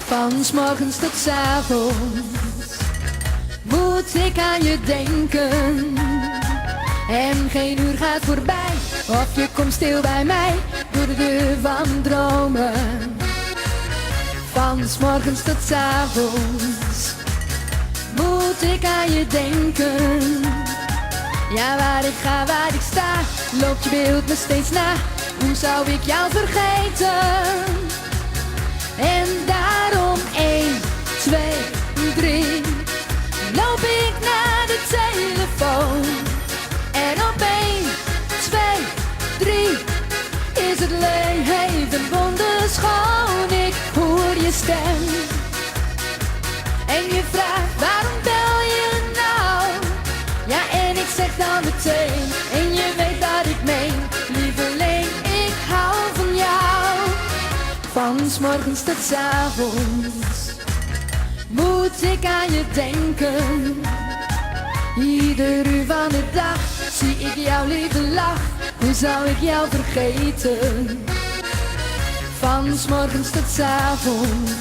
Van 's morgens tot 's avonds moet ik aan je denken. En geen uur gaat voorbij of je komt stil bij mij door de deur van dromen. Van 's morgens tot 's avonds moet ik aan je denken. Ja, waar ik ga, waar ik sta, loopt je beeld me steeds na. Hoe zou ik jou vergeten? En daarom 1, 2, 3 loop ik naar de telefoon. En op 1, 2, 3 is het leven wonderschoon. Ik hoor je stem en je vraagt waarom bel je nou? Ja, en ik zeg dan meteen en je weet dat ik meen. Lieveling, ik hou van jou. Van 's morgens tot 's avonds moet ik aan je denken. Ieder uur van de dag zie ik jouw lieve lach. Hoe zou ik jou vergeten? Van 's morgens tot 's avonds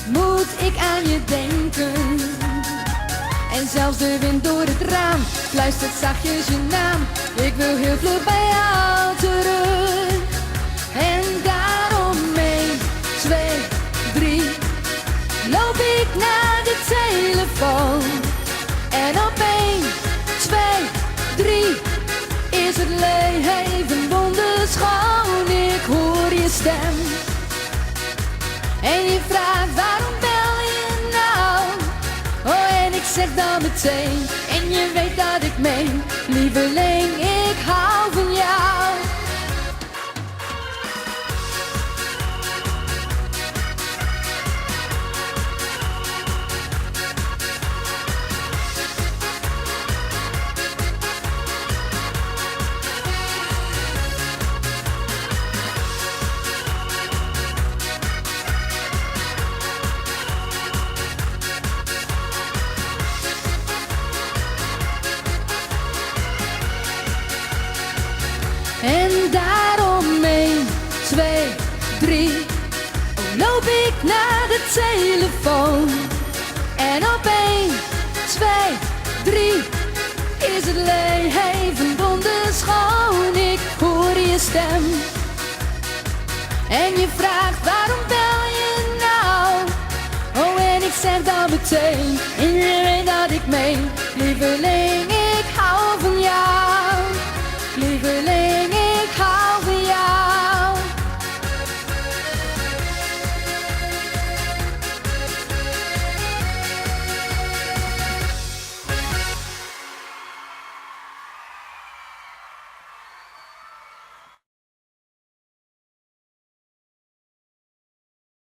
moet ik aan je denken. En zelfs de wind door het raam fluistert zachtjes je naam. Ik wil heel vlug bij jou terug. En daarom 1, 2, 3 loop ik naar de telefoon. En op 1, 2, 3 is het leven wonderschoon. Ik hoor je stem en je vraagt waarom bel je nou? Oh, en ik zeg dan meteen en je weet dat ik meen. Lieveling, ik hou van jou. En daarom 1, 2, 3 loop ik naar de telefoon. En op 1, 2, 3 is het leven wonderschoon. Ik hoor je stem en je vraagt waarom bel je nou? Oh, en ik zeg dan meteen en je weet dat ik meen. Lieveling,